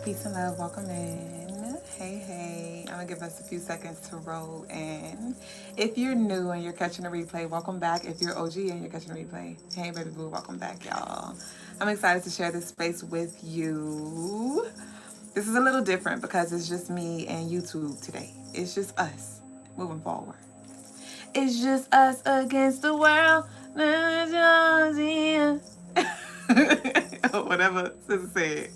Peace and love, welcome in. Hey, I'm gonna give us a few seconds to roll in. If you're new and you're catching a replay, welcome back. If you're OG and you're catching a replay, hey baby boo, welcome back, y'all. I'm excited to share this space with you. This is a little different because it's just me and YouTube today. It's just us moving forward. It's just us against the world. Whatever sister said.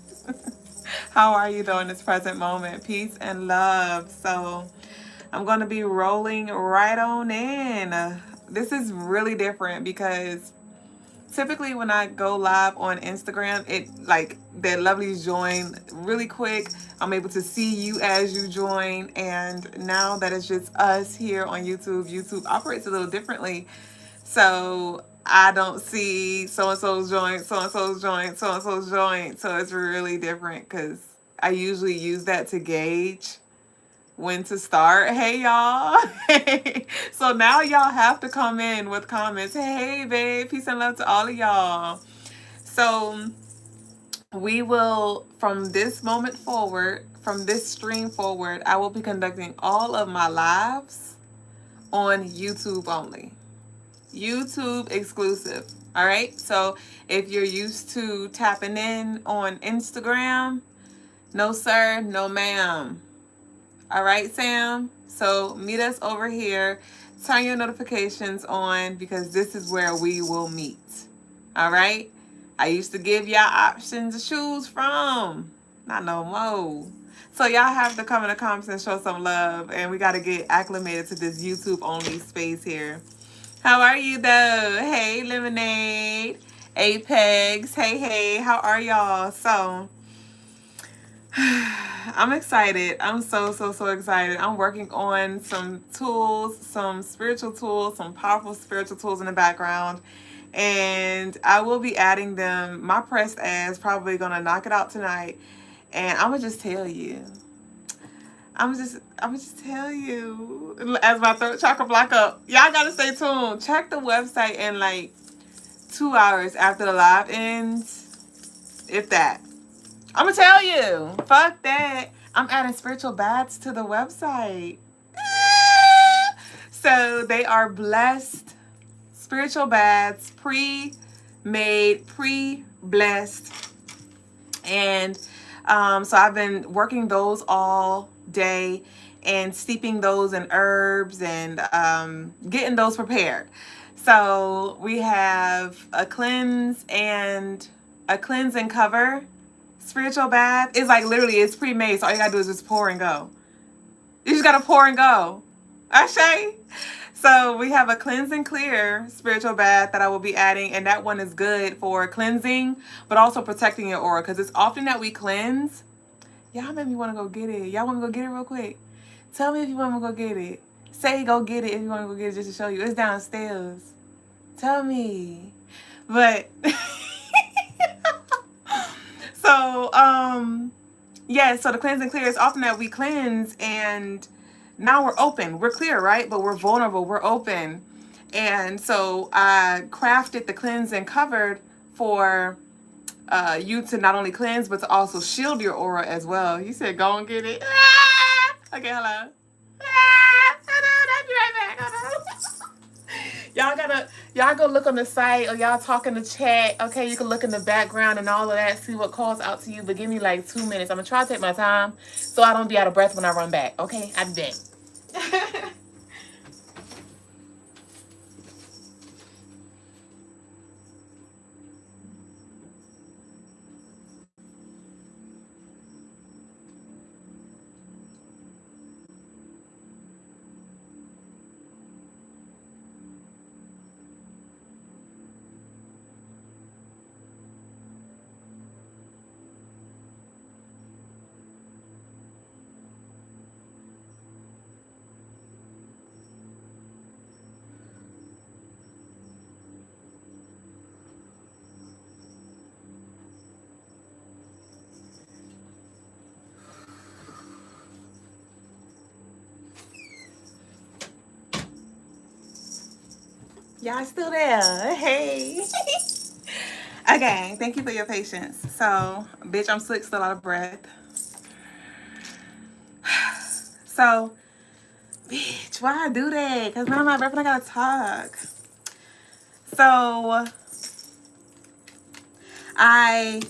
How are you doing this present moment? Peace and love. So I'm going to be rolling right on in. This is really different because typically when I go live on Instagram, it like the lovelies join really quick. I'm able to see you as you join. And now that it's just us here on YouTube, YouTube operates a little differently. So I don't see so and so's joint, so and so's joint, so and so's joint. So it's really different because I usually use that to gauge when to start. Hey y'all. So now y'all have to come in with comments. Hey babe, peace and love to all of y'all. So we will, from this moment forward, from this stream forward, I will be conducting all of my lives on YouTube only. YouTube exclusive. All right. So if you're used to tapping in on Instagram, no sir, no ma'am. All right, Sam. So meet us over here. Turn your notifications on because this is where we will meet. All right. I used to give y'all options to choose from. Not no more. So y'all have to come in the comments and show some love. And we got to get acclimated to this YouTube only space here. How are you though? Hey, Lemonade, Apex. Hey, how are y'all? So, I'm excited. I'm so excited. I'm working on some tools, some spiritual tools, some powerful spiritual tools in the background. And I will be adding them. My pressed ass probably gonna knock it out tonight. And I'm gonna just tell you. I'm just tell you as my throat chakra block up. Y'all gotta stay tuned. Check the website in like 2 hours after the live ends. If that. I'm gonna tell you. Fuck that. I'm adding spiritual baths to the website. So they are blessed spiritual baths, pre-made, pre-blessed. And so I've been working those all day and steeping those in herbs and getting those prepared. So we have a cleanse and cover spiritual bath. It's like literally it's pre-made, so all you gotta do is just pour and go. You just gotta pour and go. Ashay. So we have a cleanse and clear spiritual bath that I will be adding, and that one is good for cleansing, but also protecting your aura, because it's often that we cleanse. Y'all made me want to go get it. Y'all want me to go get it real quick? Tell me if you want me to go get it. Say go get it if you want to go get it just to show you. It's downstairs. Tell me. But so yeah, so the cleanse and clear is often that we cleanse and now we're open. We're clear, right? But we're vulnerable. We're open. And so I crafted the cleanse and covered for you to not only cleanse, but to also shield your aura as well. You said, go and get it. Ah! Okay, hello. Ah! I'll be right back. Y'all go look on the site or y'all talk in the chat. Okay, you can look in the background and all of that, see what calls out to you. But give me like 2 minutes. I'm going to try to take my time so I don't be out of breath when I run back. Okay, I'll be back. Y'all still there? Hey. Okay, thank you for your patience. So, bitch, I'm sick, still out of breath. So, bitch, why I do that? Because now my breath and I gotta talk. So, I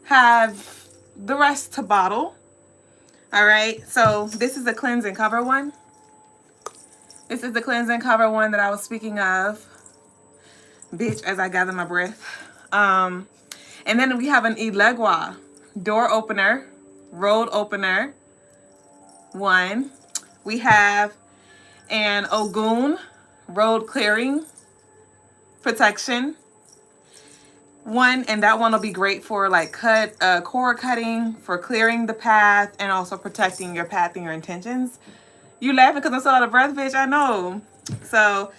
have the rest to bottle. All right. So, this is the cleanse and cover one. This is the cleanse and cover one that I was speaking of. Bitch, as I gather my breath. And then we have an Ilegua door opener, road opener one. We have an Ogun road clearing protection one, and that one will be great for like core cutting, for clearing the path, and also protecting your path and your intentions. You laughing because I'm still out of breath, bitch? I know. So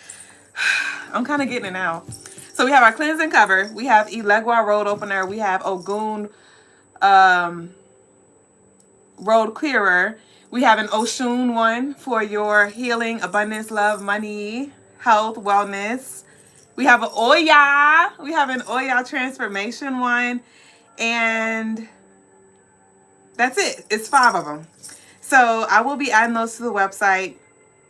I'm kind of getting it now. So we have our cleanse and cover. We have Ilegua road opener. We have Ogun road clearer. We have an Oshun one for your healing, abundance, love, money, health, wellness. We have an Oya. We have an Oya transformation one. And that's it. It's 5 of them. So I will be adding those to the website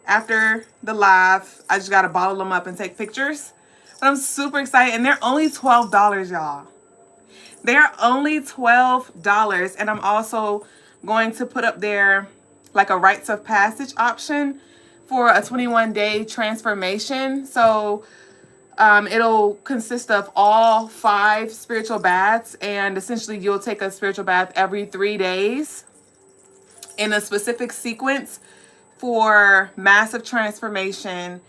after the live. I just got to bottle them up and take pictures. But I'm super excited. And they're only $12, y'all. They're only $12. And I'm also going to put up there like a rites of passage option for a 21-day transformation. So it'll consist of all 5 spiritual baths, and essentially you'll take a spiritual bath every 3 days in a specific sequence for massive transformation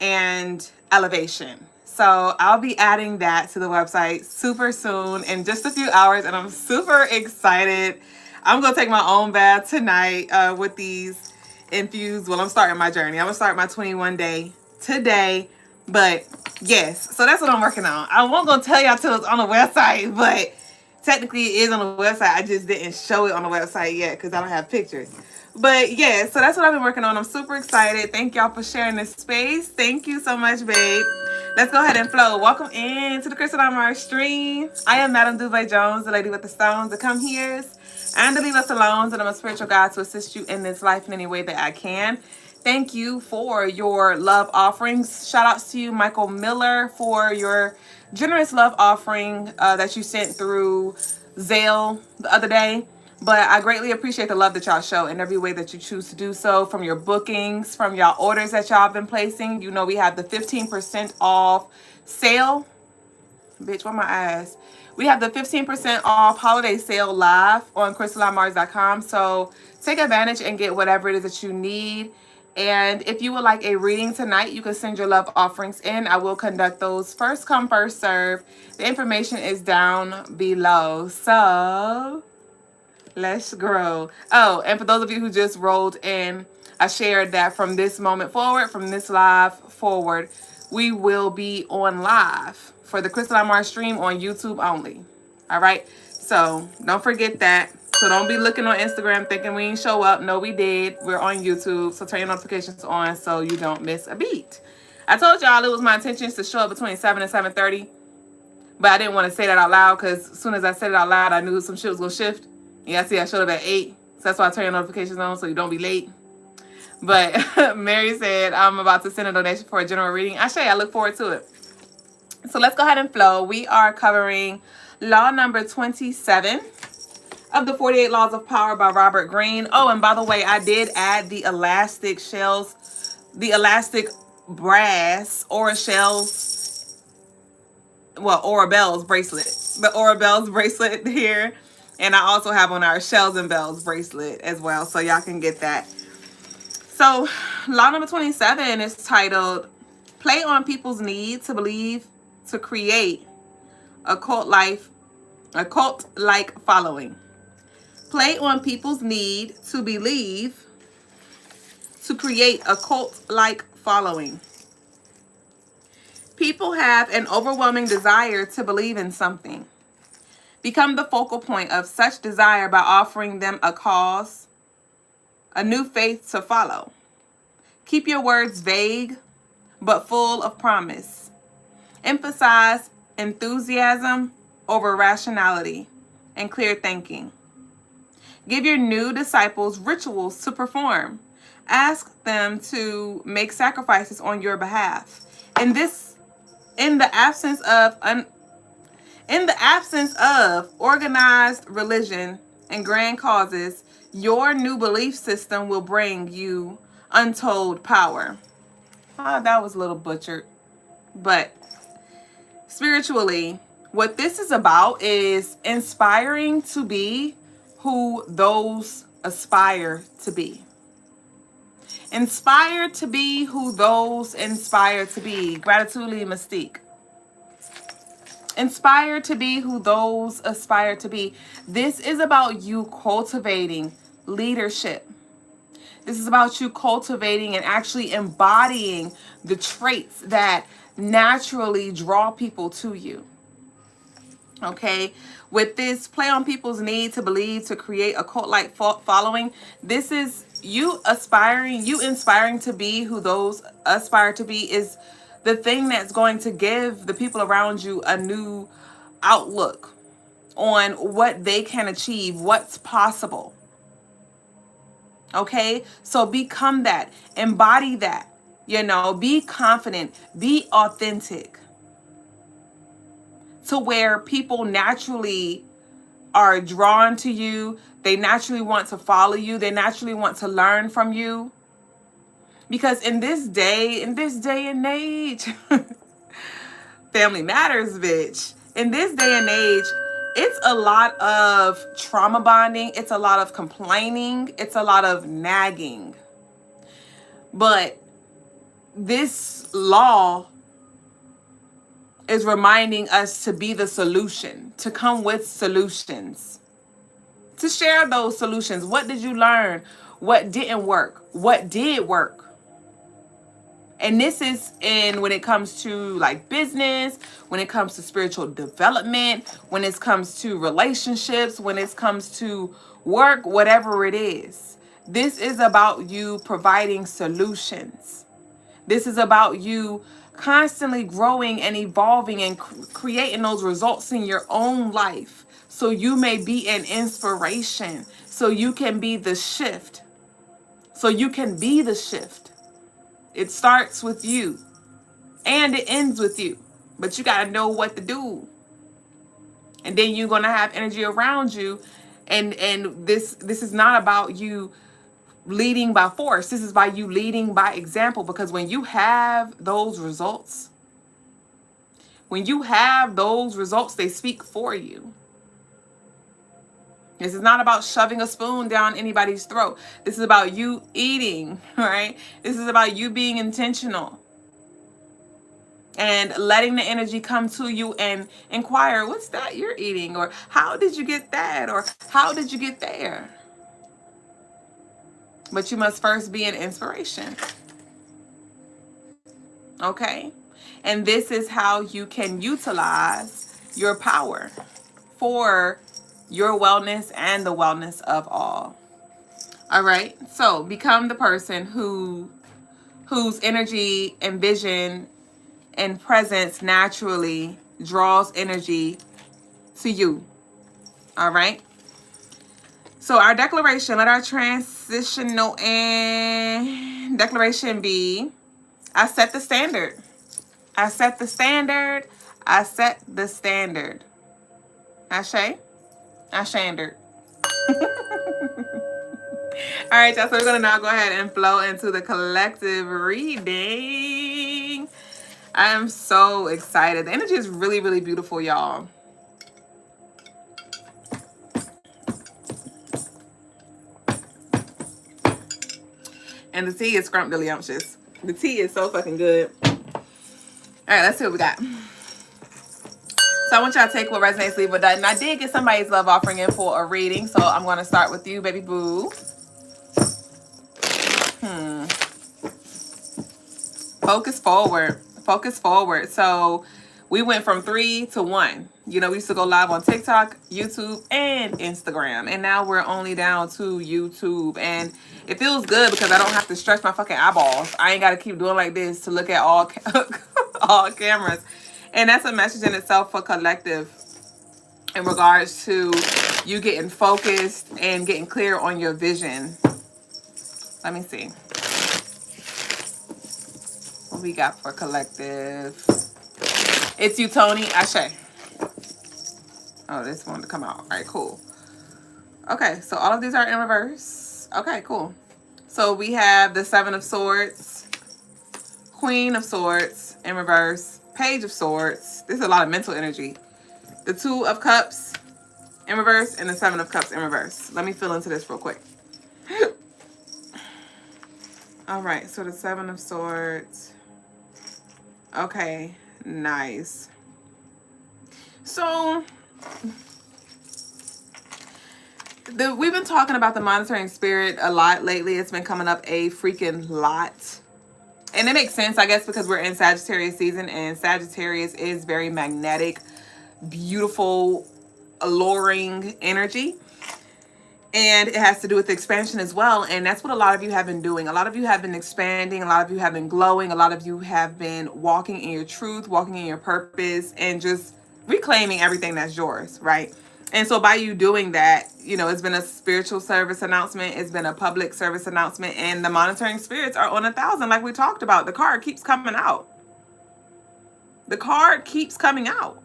and elevation. So I'll be adding that to the website super soon, in just a few hours, and I'm super excited. I'm going to take my own bath tonight with these infused. Well, I'm starting my journey. I'm going to start my 21-day today. But yes, so that's what I'm working on. I won't go tell y'all till it's on the website, but technically it is on the website. I just didn't show it on the website yet because I don't have pictures. But yeah, so that's what I've been working on. I'm super excited. Thank y'all for sharing this space. Thank you so much, babe. Let's go ahead and flow. Welcome in to the Crystaline Mars stream. I am Madame Duvet Jones, the lady with the stones, the come heres, and the leave us alone. And I'm a spiritual guide to assist you in this life in any way that I can. Thank you for your love offerings. Shout outs to you, Michael Miller, for your generous love offering that you sent through Zelle the other day. But I greatly appreciate the love that y'all show in every way that you choose to do so, from your bookings, from y'all orders that y'all have been placing. You know, we have the 15% off sale. Bitch, where my ass? We have the 15% off holiday sale live on CrystalineMars.com. So take advantage and get whatever it is that you need. And if you would like a reading tonight, you can send your love offerings in. I will conduct those first come, first serve. The information is down below. So let's grow. Oh, and for those of you who just rolled in, I shared that from this moment forward, from this live forward, we will be on live for the Crystaline Mars stream on YouTube only. All right. So don't forget that. So don't be looking on Instagram thinking we didn't show up. No, we did. We're on YouTube. So turn your notifications on so you don't miss a beat. I told y'all it was my intentions to show up between 7 and 7:30. But I didn't want to say that out loud because as soon as I said it out loud, I knew some shit was going to shift. Yeah, see, I showed up at 8. So that's why I turn your notifications on so you don't be late. But Mary said, I'm about to send a donation for a general reading. I look forward to it. So let's go ahead and flow. We are covering law number 27 of the 48 Laws of Power by Robert Greene. Oh, and by the way, I did add the elastic shells, the elastic brass Aura shells, well, Aura Bells bracelet. The Aura Bells bracelet here. And I also have on our Shells and Bells bracelet as well, so y'all can get that. So, law number 27 is titled, Play on People's Need to Believe to Create a Cult-like Following. Play on people's need to believe to create a cult-like following. People have an overwhelming desire to believe in something. Become the focal point of such desire by offering them a cause, a new faith to follow. Keep your words vague, but full of promise. Emphasize enthusiasm over rationality and clear thinking. Give your new disciples rituals to perform. Ask them to make sacrifices on your behalf. And this, in the absence of organized religion and grand causes, your new belief system will bring you untold power. Oh, that was a little butchered. But spiritually, what this is about is inspiring to be who those aspire to be. Inspire to be who those inspire to be. Gratitude, mystique. Inspire to be who those aspire to be. This is about you cultivating leadership. This is about you cultivating and actually embodying the traits that naturally draw people to you. Okay, with this play on people's need to believe, to create a cult-like following, this is you inspiring to be who those aspire to be is the thing that's going to give the people around you a new outlook on what they can achieve, what's possible. Okay, so become that, embody that, be confident, be authentic, to where people naturally are drawn to you. They naturally want to follow you. They naturally want to learn from you. Because in this day and age, family matters, bitch. In this day and age, it's a lot of trauma bonding. It's a lot of complaining. It's a lot of nagging. But this law is reminding us to be the solution, to come with solutions, to share those solutions. What did you learn? What didn't work? What did work? And this is when it comes to like business, when it comes to spiritual development, when it comes to relationships, when it comes to work, whatever it is. This is about you providing solutions. This is about you constantly growing and evolving and creating those results in your own life, so you may be an inspiration, so you can be the shift. So you can be the shift. It starts with you and it ends with you, but you got to know what to do. And then you're going to have energy around you. And this is not about you leading by force. This is by you leading by example, because when you have those results, they speak for you. This is not about shoving a spoon down anybody's throat. This is about you eating, right? This is about you being intentional and letting the energy come to you and inquire, what's that you're eating? Or how did you get that? Or how did you get there? But you must first be an inspiration. Okay? And this is how you can utilize your power for your wellness and the wellness of all. All right? So become the person whose energy and vision and presence naturally draws energy to you. All right? So our declaration, let our transitional and declaration be, I set the standard. I set the standard. I set the standard. Ashe? Ashander. All right, y'all. So we're going to now go ahead and flow into the collective reading. I am so excited. The energy is really, really beautiful, y'all. And the tea is scrumptious. The tea is so fucking good. All right, let's see what we got. So I want y'all to take what resonates, leave what doesn't. I did get somebody's love offering in for a reading, so I'm going to start with you, baby boo. Focus forward. Focus forward. So we went from 3 to 1. We used to go live on TikTok, YouTube, and Instagram. And now we're only down to YouTube. And it feels good because I don't have to stretch my fucking eyeballs. I ain't got to keep doing like this to look at all cameras. And that's a message in itself for collective in regards to you getting focused and getting clear on your vision. Let me see what we got for collective. It's you, Tony. Ashe. Oh, this wanted to come out. All right, cool. Okay, so all of these are in reverse. Okay, cool. So we have the Seven of Swords, Queen of Swords in reverse, Page of Swords. This is a lot of mental energy. The Two of Cups in reverse and the Seven of Cups in reverse. Let me fill into this real quick. All right, so the Seven of Swords. Okay, nice. So we've been talking about the monitoring spirit a lot lately. It's been coming up a freaking lot. And it makes sense, I guess, because we're in Sagittarius season, and Sagittarius is very magnetic, beautiful, alluring energy. And it has to do with expansion as well. And that's what a lot of you have been doing. A lot of you have been expanding. A lot of you have been glowing. A lot of you have been walking in your truth, walking in your purpose, and just reclaiming everything that's yours, right? And so by you doing that, you know, it's been a spiritual service announcement. It's been a public service announcement. And the monitoring spirits are on 1,000, like we talked about. The card keeps coming out. The card keeps coming out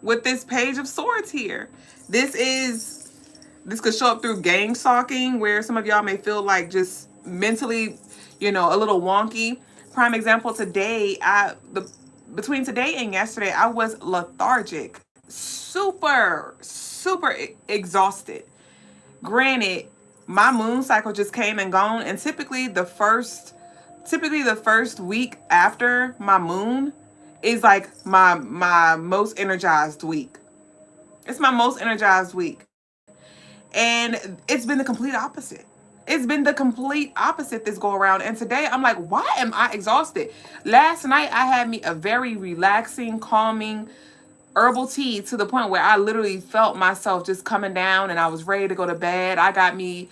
with this Page of Swords here. This could show up through gang stalking, where some of y'all may feel like just mentally, you know, a little wonky. Prime example, today, between today and yesterday, I was lethargic. Super exhausted. Granted, my moon cycle just came and gone, and typically the first week after my moon is like my most energized week. It's my most energized week. And it's been the complete opposite. It's been the complete opposite this go around. And today I'm like, why am I exhausted? Last night I had me a very relaxing, calming herbal tea to the point where I literally felt myself just coming down and I was ready to go to bed. I got me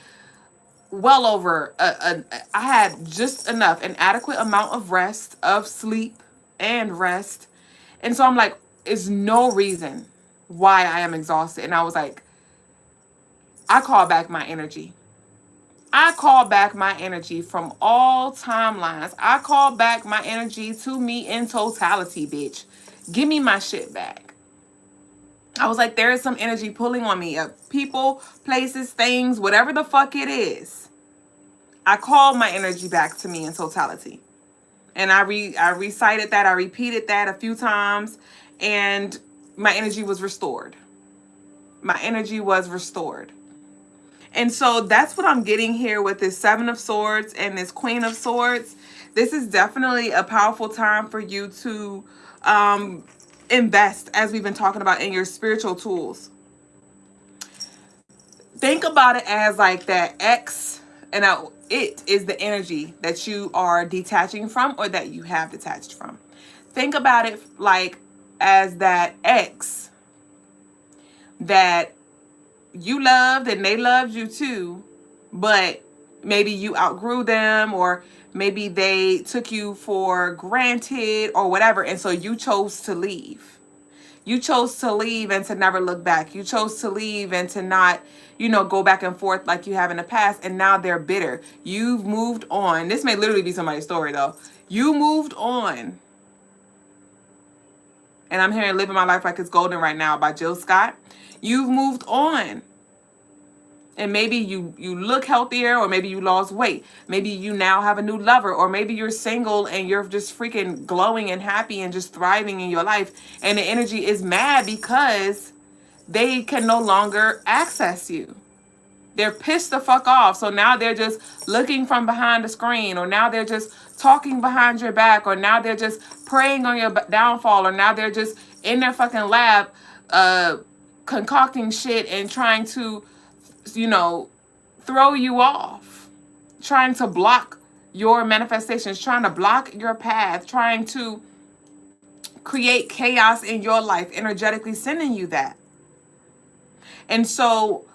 well over, I had just enough, an adequate amount of rest, of sleep and rest. And so I'm like, there's no reason why I am exhausted. And I was like, I call back my energy. I call back my energy from all timelines. I call back my energy to me in totality, bitch. Give me my shit back. I was like, there is some energy pulling on me. People, places, things, whatever the fuck it is. I call my energy back to me in totality. And I recited that. I repeated that a few times. And my energy was restored. My energy was restored. And so that's what I'm getting here with this Seven of Swords and this Queen of Swords. This is definitely a powerful time for you to invest, as we've been talking about, in your spiritual tools. Think about it as like that X, and it is the energy that you are detaching from or that you have detached from. Think about it like as that X that you loved and they loved you too, but maybe you outgrew them, or maybe they took you for granted or whatever, and so you chose to leave. You chose to leave and to never look back. You chose to leave and to not, you know, go back and forth like you have in the past, and now they're bitter. You've moved on. This may literally be somebody's story though. You moved on. And I'm hearing Living My Life Like It's Golden right now by Jill Scott. You've moved on. And maybe you look healthier, or maybe you lost weight. Maybe you now have a new lover, or maybe you're single and you're just freaking glowing and happy and just thriving in your life. And the energy is mad because they can no longer access you. They're pissed the fuck off. So now they're just looking from behind the screen, or now they're just talking behind your back, or now they're just preying on your downfall, or now they're just in their fucking lab concocting shit and trying to, you know, throw you off, trying to block your manifestations, trying to block your path, trying to create chaos in your life, energetically sending you that. And so,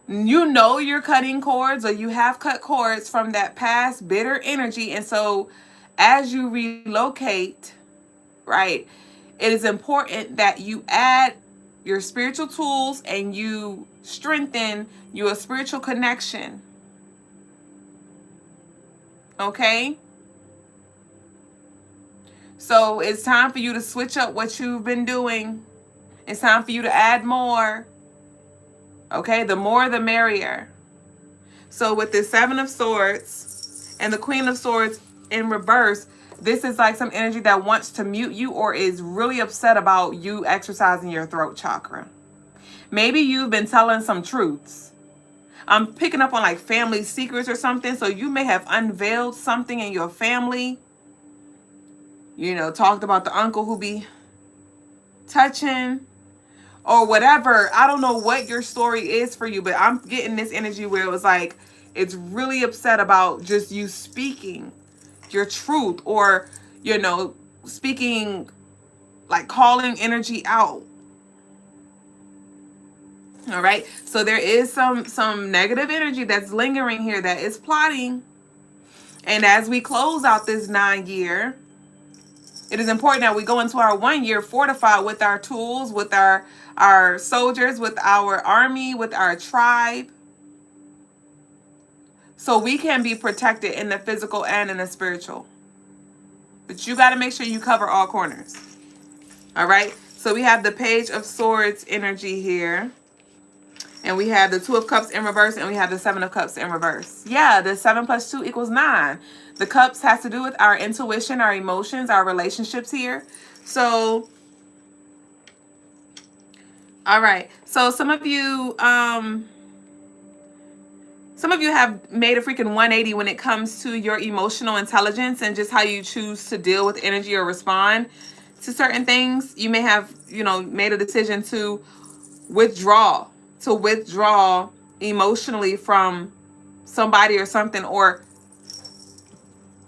you know, you're cutting cords, or you have cut cords from that past bitter energy. And so as you relocate, right, it is important that you add your spiritual tools and you strengthen your spiritual connection. Okay? So it's time for you to switch up what you've been doing. It's time for you to add more. Okay? The more the merrier. So with the Seven of Swords and the Queen of Swords in reverse, this is like some energy that wants to mute you or is really upset about you exercising your throat chakra. Maybe you've been telling some truths. I'm picking up on like family secrets or something. So you may have unveiled something in your family. You know, talked about the uncle who be touching or whatever. I don't know what your story is for you, but I'm getting this energy where it was like, it's really upset about just you speaking your truth or, you know, speaking, like calling energy out. All right. So there is some negative energy that's lingering here that is plotting. And as we close out this 9 year, it is important that we go into our 1 year fortified with our tools, with our soldiers, with our army, with our tribe. So we can be protected in the physical and in the spiritual. But you got to make sure you cover all corners. All right. So we have the Page of Swords energy here. And we have the Two of Cups in reverse and we have the Seven of Cups in reverse. Yeah, the 7 + 2 = 9. The cups has to do with our intuition, our emotions, our relationships here. So, all right. So some of you have made a freaking 180 when it comes to your emotional intelligence and just how you choose to deal with energy or respond to certain things. You may have, you know, made a decision to withdraw emotionally from somebody or something, or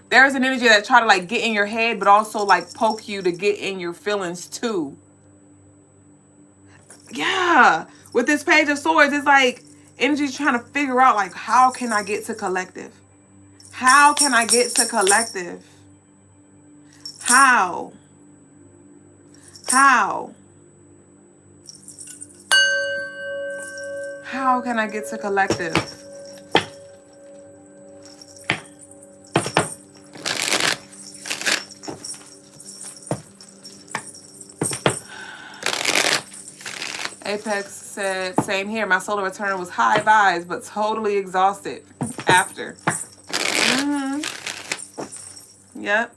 there's an energy that try to like get in your head but also like poke you to get in your feelings too. Yeah, with this Page of Swords, it's like energy trying to figure out like, how can I get to collective? How can I get to collective? How can I get to collective? Apex said, same here. My solar return was high vibes, but totally exhausted after. Yep.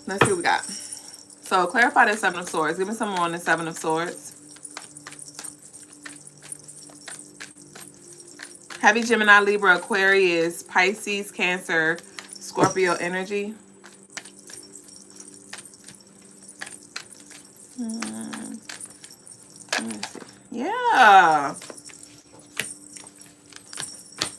Let's see what we got. So clarify the Seven of Swords. Give me some more on the Seven of Swords. Heavy Gemini, Libra, Aquarius, Pisces, Cancer, Scorpio energy. Let me see. Yeah.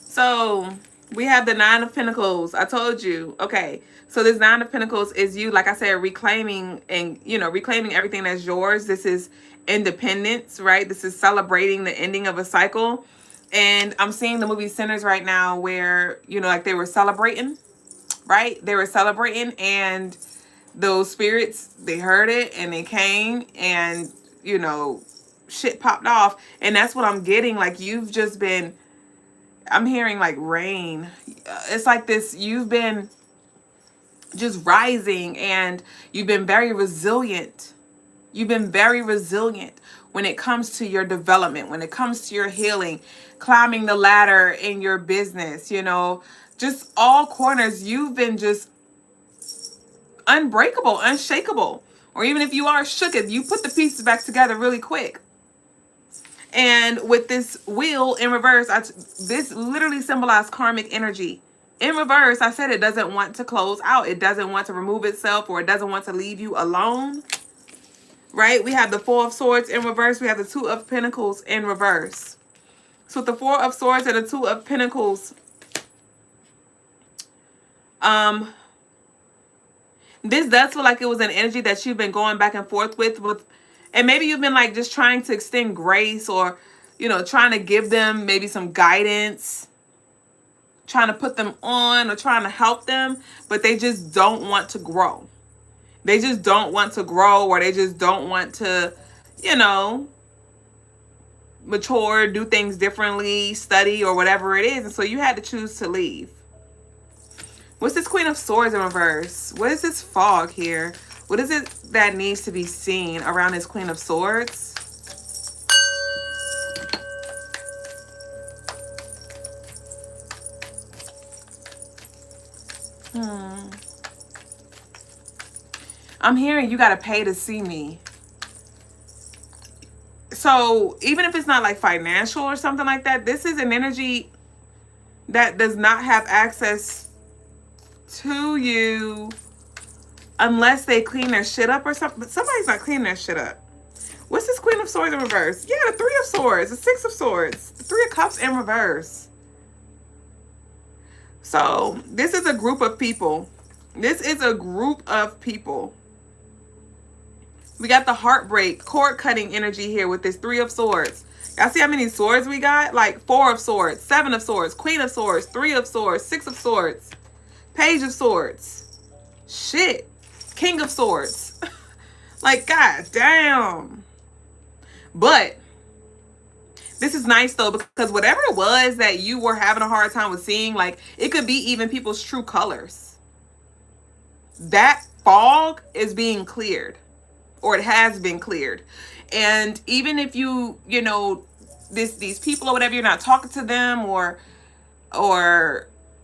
So we have the Nine of Pentacles. I told you. Okay. So this Nine of Pentacles is you, like I said, reclaiming and, you know, reclaiming everything that's yours. This is independence, right? This is celebrating the ending of a cycle. And I'm seeing the movie Sinners right now where, you know, like they were celebrating, right? They were celebrating and those spirits, they heard it and they came and, you know, shit popped off. And that's what I'm getting. Like you've just been, I'm hearing like rain. It's like this, you've been just rising and you've been very resilient. You've been very resilient when it comes to your development, when it comes to your healing, climbing the ladder in your business, you know, just all corners. You've been just unbreakable, unshakable. Or even if you are shook, you put the pieces back together really quick. And with this wheel in reverse, this literally symbolizes karmic energy. In reverse, I said it doesn't want to close out. It doesn't want to remove itself, or it doesn't want to leave you alone. Right? We have the Four of Swords in reverse. We have the Two of Pentacles in reverse. So with the Four of Swords and the Two of Pentacles, this does feel like it was an energy that you've been going back and forth with, and maybe you've been like just trying to extend grace or, you know, trying to give them maybe some guidance, trying to put them on or trying to help them, but they just don't want to grow. They just don't want to grow, or they just don't want to, you know, mature, do things differently, study, or whatever it is. And so you had to choose to leave. What's this Queen of Swords in reverse? What is this fog here? What is it that needs to be seen around this Queen of Swords? I'm hearing you got to pay to see me. So even if it's not like financial or something like that, this is an energy that does not have access to you unless they clean their shit up or something. But somebody's not cleaning their shit up. What's this Queen of Swords in reverse? Yeah, the Three of Swords, the Six of Swords, the Three of Cups in reverse. So this is a group of people. This is a group of people. We got the heartbreak, cord cutting energy here with this Three of Swords. Y'all see how many swords we got? Like Four of Swords, Seven of Swords, Queen of Swords, Three of Swords, Six of Swords, Page of Swords. Shit. King of Swords. Like, god damn. But this is nice though, because whatever it was that you were having a hard time with seeing, like it could be even people's true colors. That fog is being cleared, or it has been cleared. And even if you know, these people or whatever, you're not talking to them, or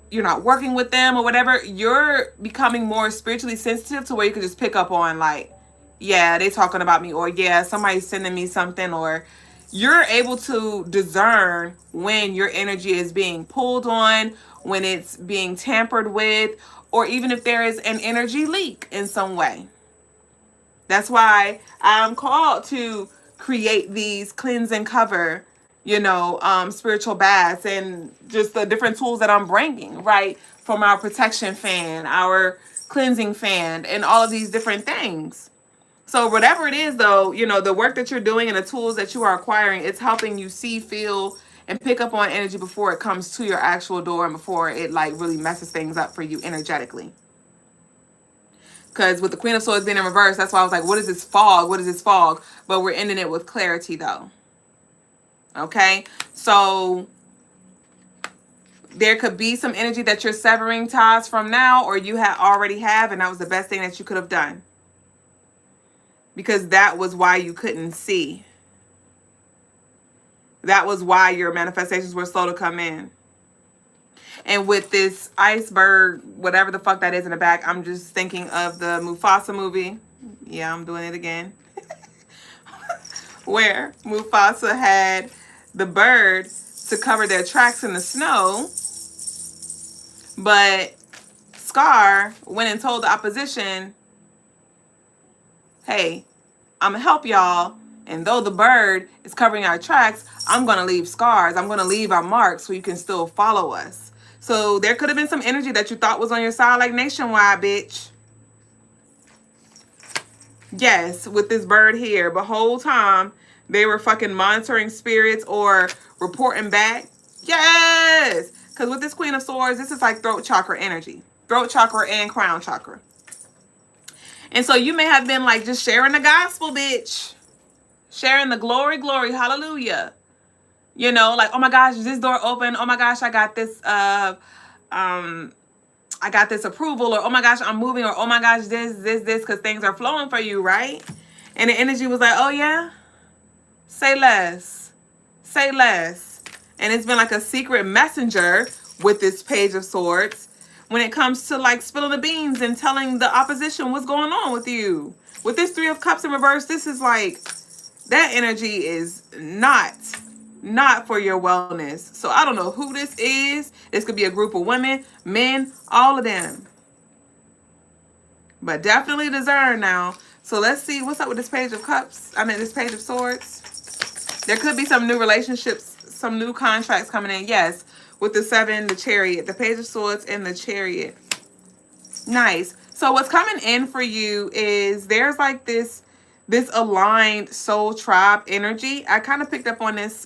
you're not working with them or whatever, you're becoming more spiritually sensitive to where you can just pick up on, like, yeah, they talking about me, or yeah, somebody's sending me something, or you're able to discern when your energy is being pulled on, when it's being tampered with, or even if there is an energy leak in some way. That's why I'm called to create these cleanse and cover, spiritual baths, and just the different tools that I'm bringing, right? From our protection fan, our cleansing fan, and all of these different things. So whatever it is, though, the work that you're doing and the tools that you are acquiring, it's helping you see, feel, and pick up on energy before it comes to your actual door and before it like really messes things up for you energetically. Because with the Queen of Swords being in reverse, that's why I was like, what is this fog? What is this fog? But we're ending it with clarity, though. Okay? So there could be some energy that you're severing ties from now, or you already have, and that was the best thing that you could have done. Because that was why you couldn't see. That was why your manifestations were slow to come in. And with this iceberg, whatever the fuck that is in the back, I'm just thinking of the Mufasa movie. Yeah, I'm doing it again. Where Mufasa had the bird to cover their tracks in the snow. But Scar went and told the opposition, hey, I'm going to help y'all. And though the bird is covering our tracks, I'm going to leave scars. I'm going to leave our marks so you can still follow us. So there could have been some energy that you thought was on your side, like Nationwide, bitch. Yes, with this bird here. But whole time, they were fucking monitoring spirits or reporting back. Yes! Because with this Queen of Swords, this is like throat chakra energy. Throat chakra and crown chakra. And so you may have been like just sharing the gospel, bitch. Sharing the glory, hallelujah. Like, oh my gosh, is this door open? Oh my gosh, I got this approval, or oh my gosh, I'm moving, or oh my gosh, this, because things are flowing for you, right? And the energy was like, oh yeah, say less. Say less. And it's been like a secret messenger with this Page of Swords when it comes to like spilling the beans and telling the opposition what's going on with you. With this Three of Cups in reverse, this is like, that energy is not for your wellness. So I don't know who this is. This could be a group of women, men, all of them. But definitely discern now. So let's see what's up with this Page of Cups. This Page of Swords. There could be some new relationships, some new contracts coming in. Yes, with the 7, the Chariot, the Page of Swords, and the Chariot. Nice. So what's coming in for you is there's like this aligned soul tribe energy. I kind of picked up on this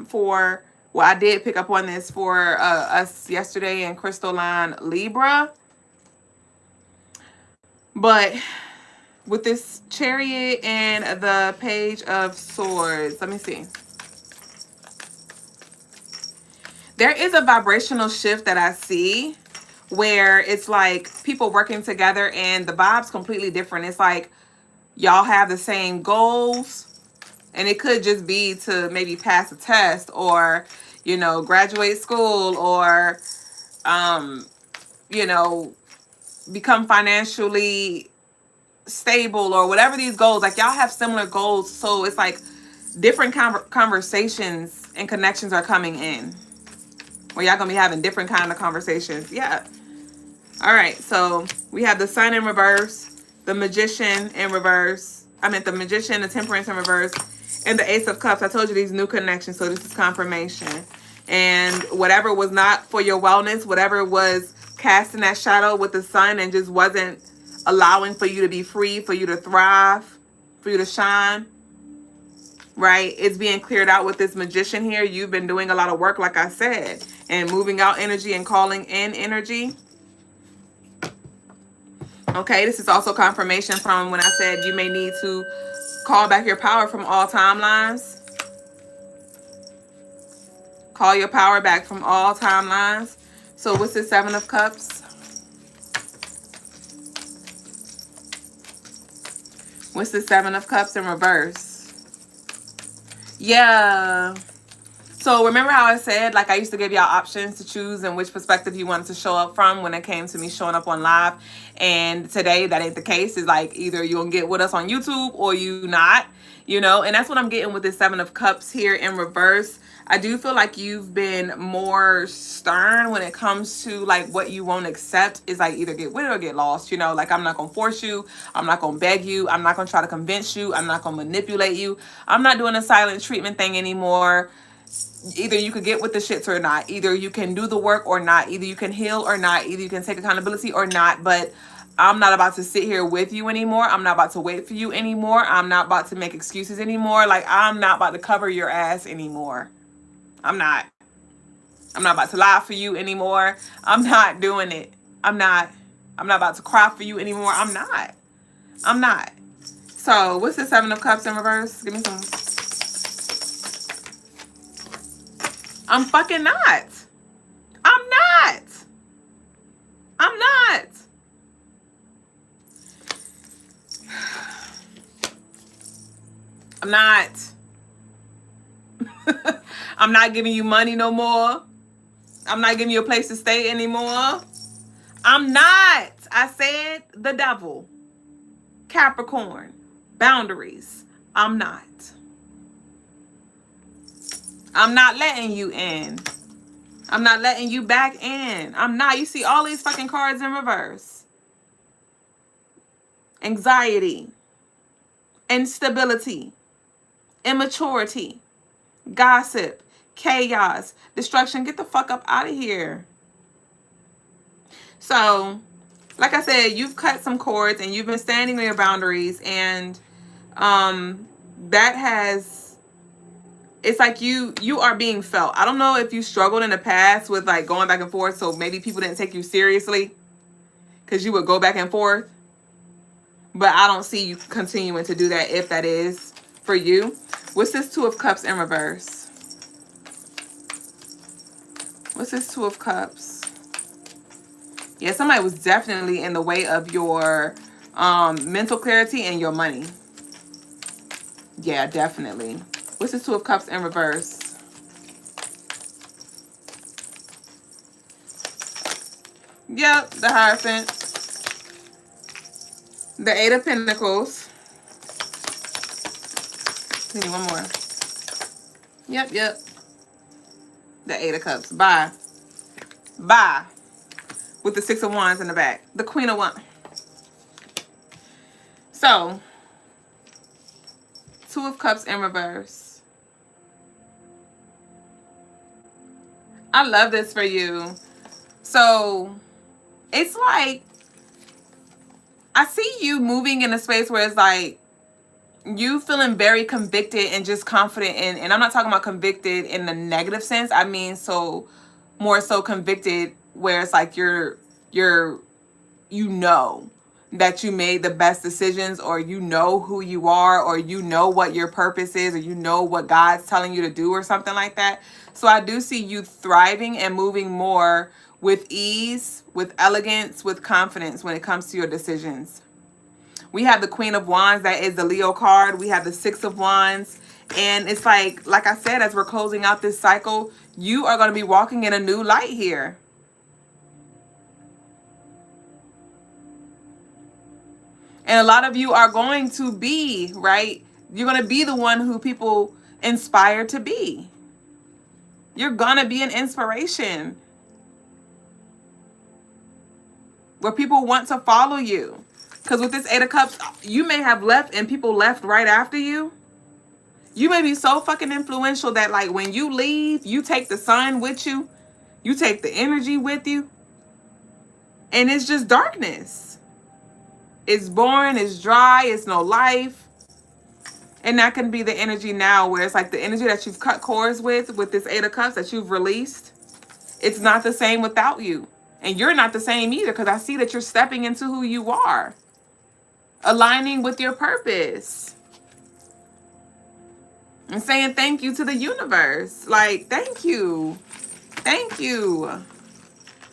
for Well, I did pick up on this for us yesterday in Crystaline Libra. But with this Chariot and the Page of Swords, let me see. There is a vibrational shift that I see where it's like people working together and the vibe's completely different. It's like y'all have the same goals, and it could just be to maybe pass a test or, you know, graduate school or, you know, become financially stable or whatever these goals. Like y'all have similar goals. So it's like different conversations and connections are coming in where y'all gonna be having different kind of conversations. Yeah. All right. So we have the Sun in reverse, the Magician in reverse. I meant the Magician, the Temperance in reverse, and the Ace of Cups. I told you these new connections. So this is confirmation. And whatever was not for your wellness, whatever was casting that shadow with the Sun and just wasn't allowing for you to be free, for you to thrive, for you to shine, right? It's being cleared out with this Magician here. You've been doing a lot of work, like I said, and moving out energy and calling in energy. Okay, this is also confirmation from when I said you may need to call back your power from all timelines. Call your power back from all timelines. So what's the Seven of Cups? What's the Seven of Cups in reverse? Yeah. So remember how I said, like, I used to give y'all options to choose and which perspective you wanted to show up from when it came to me showing up on live. And today, that ain't the case. It's like either you'll get with us on YouTube or you not, you know. And that's what I'm getting with this Seven of Cups here in reverse. I do feel like you've been more stern when it comes to like what you won't accept is like either get with it or get lost, you know. Like, I'm not going to force you. I'm not going to beg you. I'm not going to try to convince you. I'm not going to manipulate you. I'm not doing a silent treatment thing anymore. Either you could get with the shits or not. Either you can do the work or not. Either you can heal or not. Either you can take accountability or not. But I'm not about to sit here with you anymore. I'm not about to wait for you anymore. I'm not about to make excuses anymore. Like, I'm not about to cover your ass anymore. I'm not about to lie for you anymore. I'm not doing it. I'm not about to cry for you anymore. I'm not. So what's the Seven of Cups in reverse? Give me some. I'm fucking not. I'm not. I'm not. I'm not. I'm not giving you money no more. I'm not giving you a place to stay anymore. I'm not. I said the devil. Capricorn. Boundaries. I'm not. I'm not letting you in. I'm not letting you back in. I'm not. You see all these fucking cards in reverse. Anxiety. Instability. Immaturity. Gossip. Chaos. Destruction. Get the fuck up out of here. So, like I said, you've cut some cords and you've been standing on your boundaries, and that has... It's like you are being felt. I don't know if you struggled in the past with like going back and forth, so maybe people didn't take you seriously because you would go back and forth. But I don't see you continuing to do that if that is for you. What's this Two of Cups in reverse? What's this Two of Cups? Yeah, somebody was definitely in the way of your mental clarity and your money. Yeah, definitely. What's this Two of Cups in reverse? Yep, the Hierophant. The Eight of Pentacles. Give me one more. Yep. The Eight of Cups. Bye. With the Six of Wands in the back. The Queen of Wands. So, Two of Cups in reverse. I love this for you. So, it's like, I see you moving in a space where it's like, you feeling very convicted and just confident in, and I'm not talking about convicted in the negative sense. I mean, so more so convicted where it's like you're you know that you made the best decisions, or you know who you are, or you know what your purpose is, or you know what God's telling you to do, or something like that. So I do see you thriving and moving more with ease, with elegance, with confidence when it comes to your decisions. We have the Queen of Wands, that is the Leo card. We have the Six of Wands. And it's like I said, as we're closing out this cycle, you are going to be walking in a new light here. And a lot of you are going to be, right? You're going to be the one who people inspire to be. You're going to be an inspiration where people want to follow you. Because with this Eight of Cups, you may have left and people left right after you. You may be so fucking influential that like when you leave, you take the sun with you. You take the energy with you. And it's just darkness. It's boring, it's dry, it's no life. And that can be the energy now where it's like the energy that you've cut cords with this Eight of Cups that you've released. It's not the same without you. And you're not the same either, because I see that you're stepping into who you are. Aligning with your purpose. And saying thank you to the universe. Like, thank you. Thank you.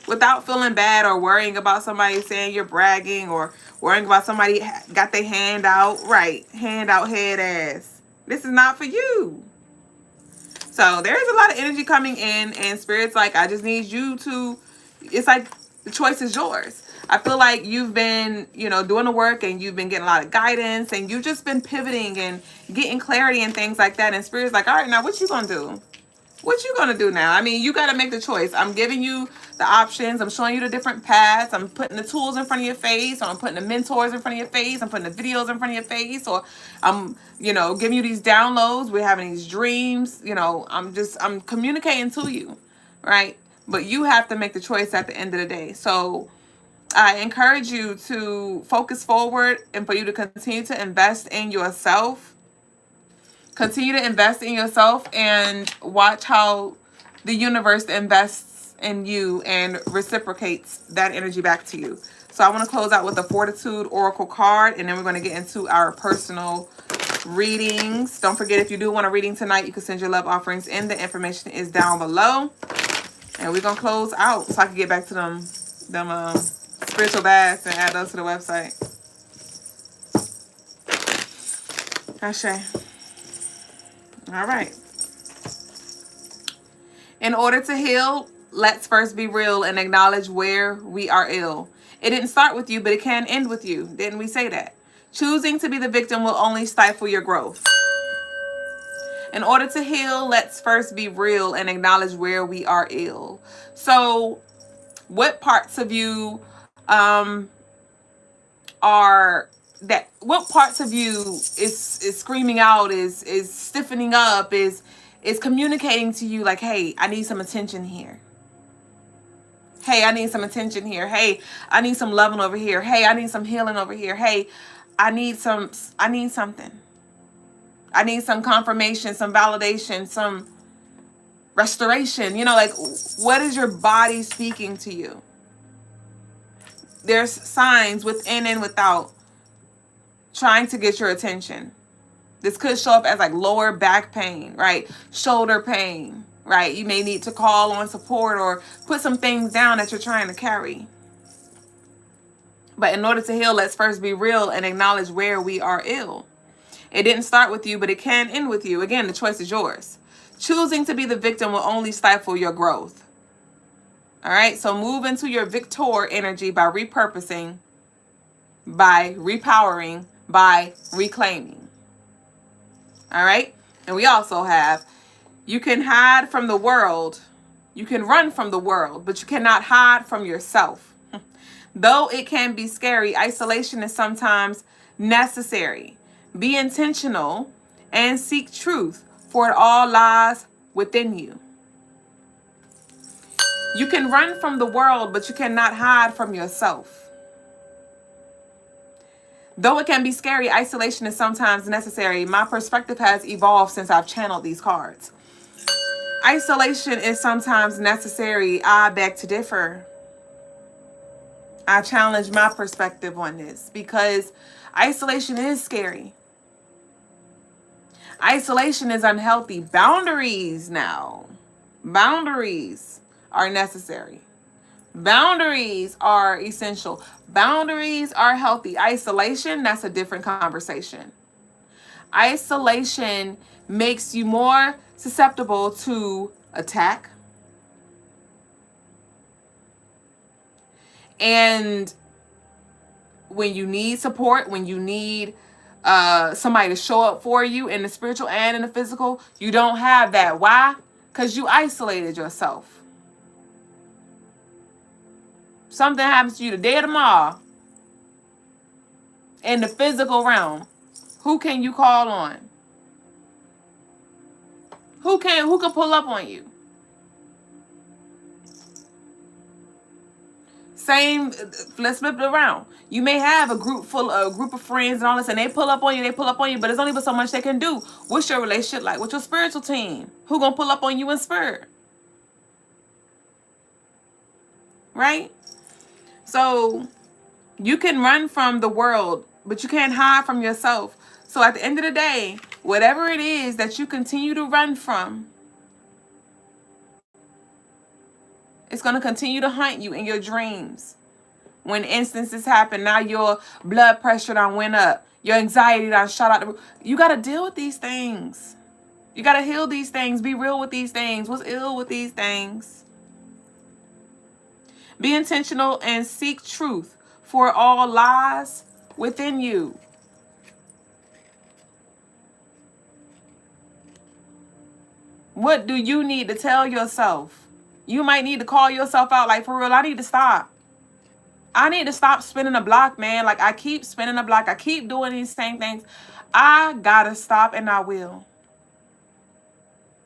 Without feeling bad or worrying about somebody saying you're bragging, or worrying about somebody got their hand out. Right. Hand out, head ass. This is not for you. So there's a lot of energy coming in, and Spirit's like, I just need you to, it's like the choice is yours. I feel like you've been, doing the work, and you've been getting a lot of guidance, and you've just been pivoting and getting clarity and things like that. And Spirit's like, all right, now what you gonna do? What you gonna do now? I mean, you gotta make the choice. I'm giving you the options. I'm showing you the different paths. I'm putting the tools in front of your face, or I'm putting the mentors in front of your face. I'm putting the videos in front of your face, or I'm, giving you these downloads. We're having these dreams. I'm communicating to you, right? But you have to make the choice at the end of the day. So I encourage you to focus forward, and for you to continue to invest in yourself. Continue to invest in yourself and watch how the universe invests in you and reciprocates that energy back to you. So I want to close out with the Fortitude Oracle card, and then we're going to get into our personal readings. Don't forget, if you do want a reading tonight, you can send your love offerings in. The information is down below. And we're going to close out so I can get back to them spiritual baths and add those to the website. Ashe. All right. In order to heal, let's first be real and acknowledge where we are ill. It didn't start with you, but it can end with you. Didn't we say that? Choosing to be the victim will only stifle your growth. In order to heal, let's first be real and acknowledge where we are ill. So what parts of you what parts of you is screaming out, is stiffening up, is communicating to you like, hey, I need some attention here. Hey, I need some attention here. Hey, I need some loving over here. Hey, I need some healing over here. Hey, I need something. I need some confirmation, some validation, some restoration. Like, what is your body speaking to you? There's signs within and without trying to get your attention. This could show up as like lower back pain, right? Shoulder pain, right? You may need to call on support or put some things down that you're trying to carry. But in order to heal, let's first be real and acknowledge where we are ill. It didn't start with you, but it can end with you. Again, the choice is yours. Choosing to be the victim will only stifle your growth. All right, so move into your victor energy by repurposing, by repowering, by reclaiming. All right, and we also have, you can hide from the world, you can run from the world, but you cannot hide from yourself. Though it can be scary, isolation is sometimes necessary. Be intentional and seek truth, for it all lies within you. You can run from the world, but you cannot hide from yourself. Though it can be scary, isolation is sometimes necessary. My perspective has evolved since I've channeled these cards. Isolation is sometimes necessary. I beg to differ. I challenge my perspective on this because isolation is scary. Isolation is unhealthy. Boundaries now. Boundaries are necessary. Boundaries are essential. Boundaries are healthy. Isolation, that's a different conversation. Isolation makes you more susceptible to attack. And when you need support, when you need somebody to show up for you in the spiritual and in the physical, you don't have that. Why? Because you isolated yourself. Something happens to you today or tomorrow in the physical realm. Who can you call on? Who can pull up on you? Same, let's flip it around. You may have a group of friends and all this, and they pull up on you, but there's only but so much they can do. What's your relationship like with your spiritual team? Who gonna pull up on you in spirit? Right? So you can run from the world, but you can't hide from yourself. So at the end of the day, whatever it is that you continue to run from, it's going to continue to hunt you in your dreams. When instances happen, now your blood pressure done went up. Your anxiety done shot out the roof. You got to deal with these things. You got to heal these things. Be real with these things. What's ill with these things? Be intentional and seek truth for all lies within you. What do you need to tell yourself? You might need to call yourself out like, for real, I need to stop. I need to stop spinning a block, man. Like, I keep spinning a block. I keep doing these same things. I gotta stop, and I will.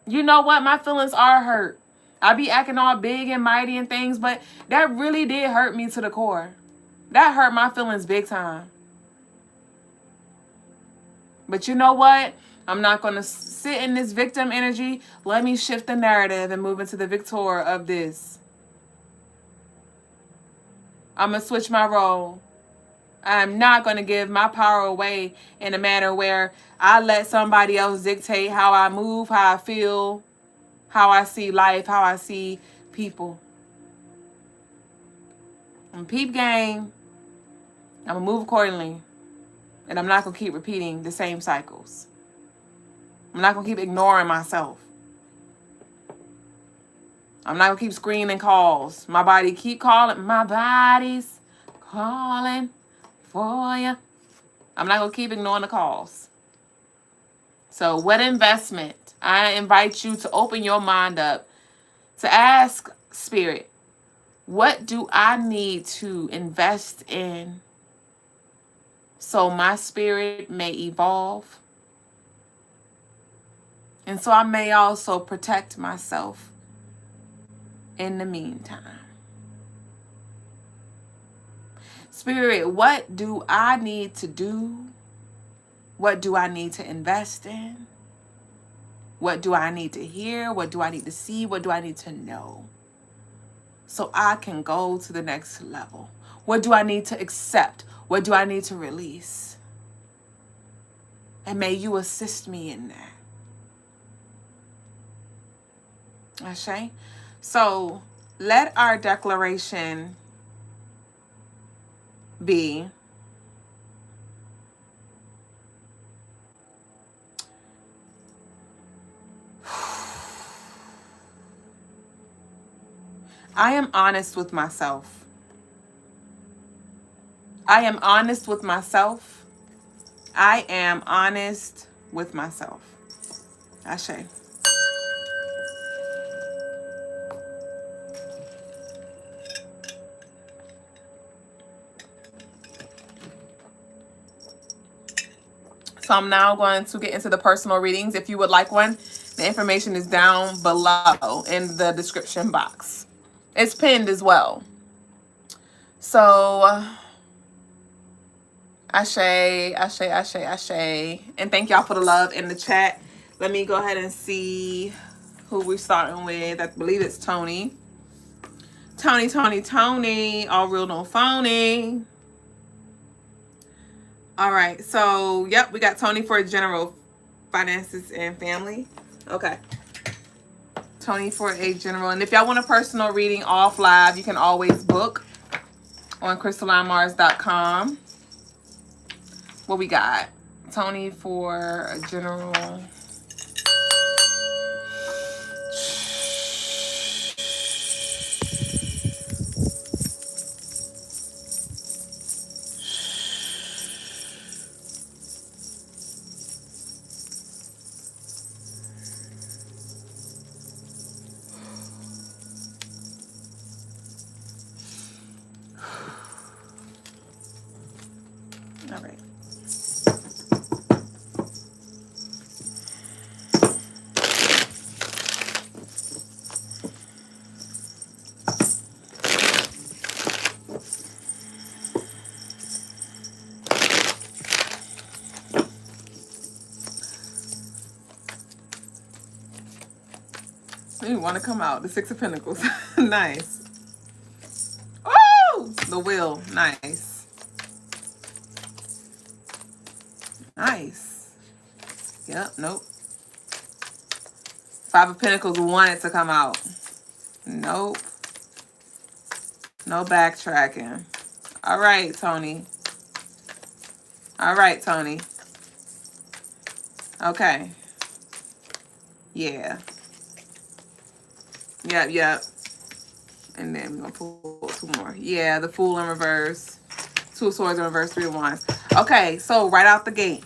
You know what? My feelings are hurt. I be acting all big and mighty and things, but that really did hurt me to the core. That hurt my feelings big time. But you know what? I'm not going to sit in this victim energy. Let me shift the narrative and move into the victor of this. I'm going to switch my role. I'm not going to give my power away in a manner where I let somebody else dictate how I move, how I feel, how I see life, how I see people. And peep game, I'm going to move accordingly. And I'm not going to keep repeating the same cycles. I'm not going to keep ignoring myself. I'm not going to keep screaming calls. My body keep calling. My body's calling for you. I'm not going to keep ignoring the calls. So what investment? I invite you to open your mind up to ask Spirit, what do I need to invest in so my spirit may evolve? And so I may also protect myself in the meantime. Spirit, what do I need to do? What do I need to invest in? What do I need to hear? What do I need to see? What do I need to know? So I can go to the next level. What do I need to accept? What do I need to release? And may you assist me in that. Okay? So let our declaration be, I am honest with myself. I am honest with myself. I am honest with myself. Ashe. So I'm now going to get into the personal readings. If you would like one, the information is down below in the description box. It's pinned as well. So Ashe, ashe, ashe, ashe. And thank y'all for the love in the chat. Let me go ahead and see who we're starting with. I believe it's Tony. Tony. All real, no phony. All right. So, yep, we got Tony for general finances and family. Okay. Tony for a general. And if y'all want a personal reading off live, you can always book on crystalinemars.com. What we got? Tony for a general. All right. You want to come out. The Six of Pentacles. Nice. Oh! The Wheel. Nice. Nice. Yep, nope. Five of Pentacles wanted to come out. Nope. No backtracking. All right, Tony. All right, Tony. Okay. Yeah. Yep. And then we're going to pull two more. Yeah, the Fool in reverse. Two of Swords in reverse, Three of Wands. Okay, so right out the gate.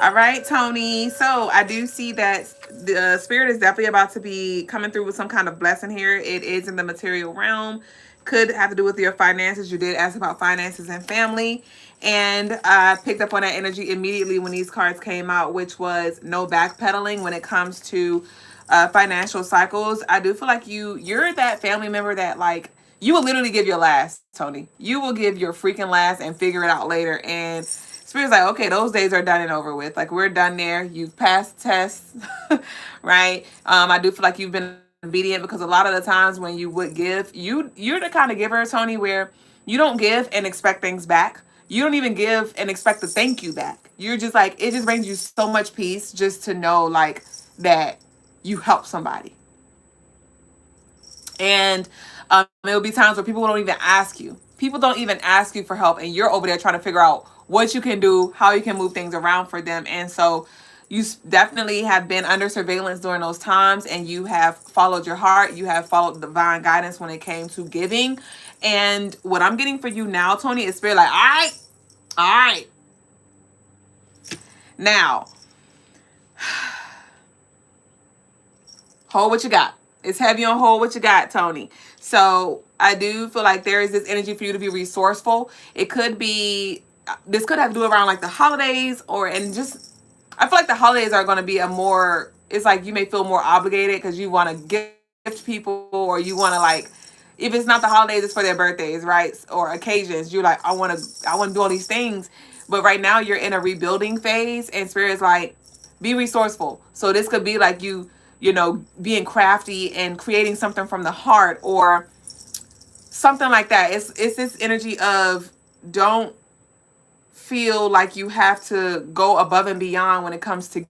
All right, Tony. So I do see that the spirit is definitely about to be coming through with some kind of blessing here. It is in the material realm. Could have to do with your finances. You did ask about finances and family. And I picked up on that energy immediately when these cards came out, which was no backpedaling when it comes to financial cycles. I do feel like you're that family member that, like, you will literally give your last, Tony. You will give your freaking last and figure it out later. And Spirit's like, okay, those days are done and over with. Like, we're done there. You've passed tests, right? I do feel like you've been obedient, because a lot of the times when you would give, you're the kind of giver, Tony, where you don't give and expect things back. You don't even give and expect the thank you back. You're just like, it just brings you so much peace just to know, like, that you help somebody. And there'll be times where people don't even ask you. People don't even ask you for help, and you're over there trying to figure out what you can do, how you can move things around for them. And so you definitely have been under surveillance during those times, and you have followed your heart. You have followed divine guidance when it came to giving. And what I'm getting for you now, Tony, is Spirit like, all right. Now, hold what you got. It's heavy on hold what you got, Tony. So I do feel like there is this energy for you to be resourceful. It could be, this could have to do around like the holidays, and just, I feel like the holidays are going to be it's like you may feel more obligated because you want to gift people, or you want to, like, if it's not the holidays, it's for their birthdays, right? Or occasions. You're like, I want to do all these things. But right now you're in a rebuilding phase, and Spirit is like, be resourceful. So this could be like you being crafty and creating something from the heart or something like that. It's this energy of, don't feel like you have to go above and beyond when it comes to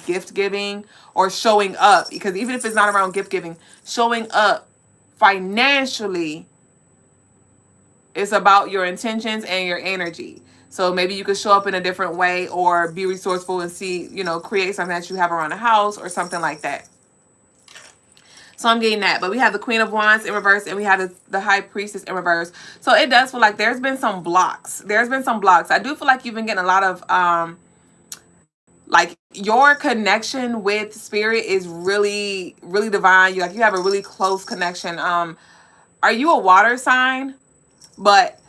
gift giving or showing up, because even if it's not around gift giving, showing up financially is about your intentions and your energy. So maybe you could show up in a different way, or be resourceful and see, create something that you have around the house or something like that. So I'm getting that. But we have the Queen of Wands in reverse, and we have the High Priestess in reverse. So it does feel like there's been some blocks. I do feel like you've been getting a lot of, like, your connection with Spirit is really, really divine. You have a really close connection. Are you a water sign? But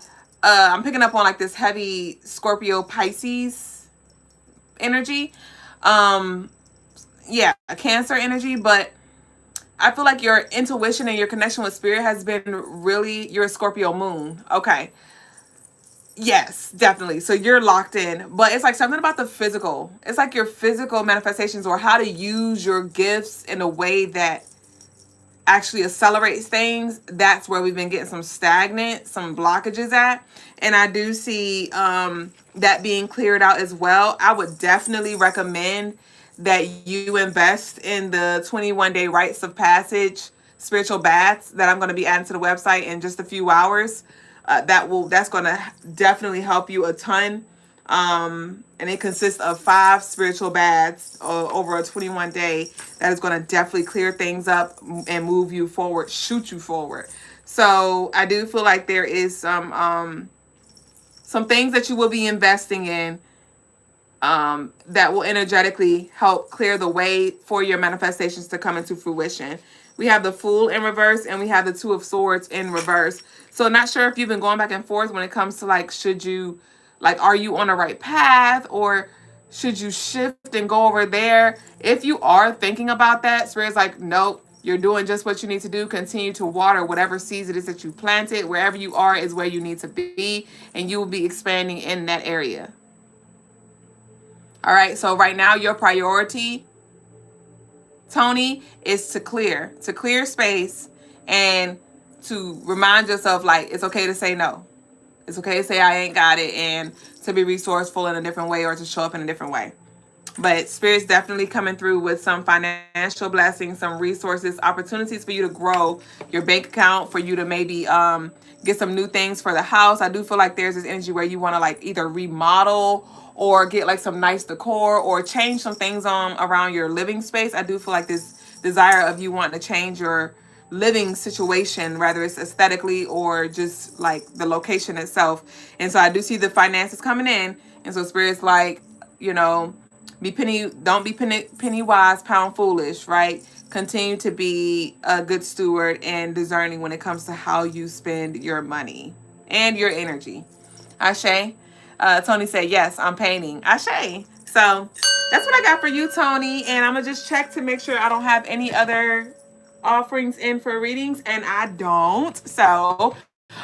I'm picking up on like this heavy Scorpio Pisces energy. Yeah, a Cancer energy, but I feel like your intuition and your connection with Spirit has been really, you're a Scorpio moon. Okay. Yes, definitely. So you're locked in. But it's like something about the physical. It's like your physical manifestations or how to use your gifts in a way that actually accelerates things. That's where we've been getting some stagnant, some blockages at. And I do see that being cleared out as well. I would definitely recommend that you invest in the 21-day rites of passage spiritual baths that I'm going to be adding to the website in just a few hours. That's going to definitely help you a ton. And it consists of 5 spiritual baths over a 21-day that is going to definitely clear things up and move you forward, shoot you forward. So I do feel like there is some things that you will be investing in that will energetically help clear the way for your manifestations to come into fruition. We have the Fool in reverse and we have the Two of Swords in reverse. So not sure if you've been going back and forth when it comes to like, are you on the right path, or should you shift and go over there? If you are thinking about that, Spirit's like, nope, you're doing just what you need to do. Continue to water whatever seeds it is that you planted. Wherever you are is where you need to be, and you will be expanding in that area. All right, so right now your priority, Tony, is to clear space and to remind yourself, like, it's okay to say no. It's okay to say I ain't got it, and to be resourceful in a different way or to show up in a different way. But Spirit's definitely coming through with some financial blessings, some resources, opportunities for you to grow your bank account, for you to maybe get some new things for the house. I do feel like there's this energy where you want to like either remodel or get like some nice decor or change some things around your living space. I do feel like this desire of you wanting to change your living situation, whether it's aesthetically or just like the location itself. And so I do see the finances coming in. And so Spirit's like, don't be penny wise, pound foolish, right? Continue to be a good steward and discerning when it comes to how you spend your money and your energy. Ashe. Tony said, yes, I'm painting. Ashe. So that's what I got for you, Tony. And I'm going to just check to make sure I don't have any other offerings in for readings. And I don't. So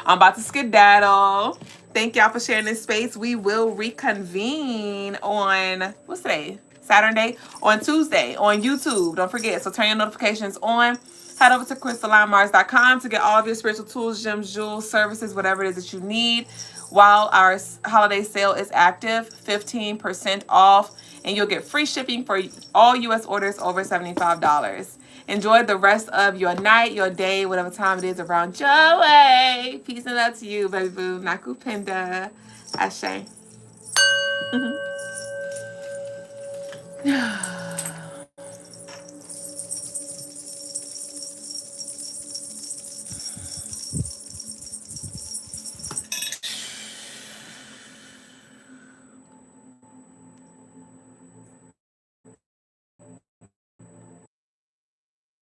I'm about to skedaddle. Thank y'all for sharing this space. We will reconvene on, what's today? Saturday? On Tuesday on YouTube. Don't forget. So turn your notifications on. Head over to CrystalineMars.com to get all of your spiritual tools, gems, jewels, services, whatever it is that you need. While our holiday sale is active, 15% off, and you'll get free shipping for all U.S. orders over $75. Enjoy the rest of your night, your day, whatever time it is around your way. Peace and love to you, baby boo. Nakupenda. Ashe.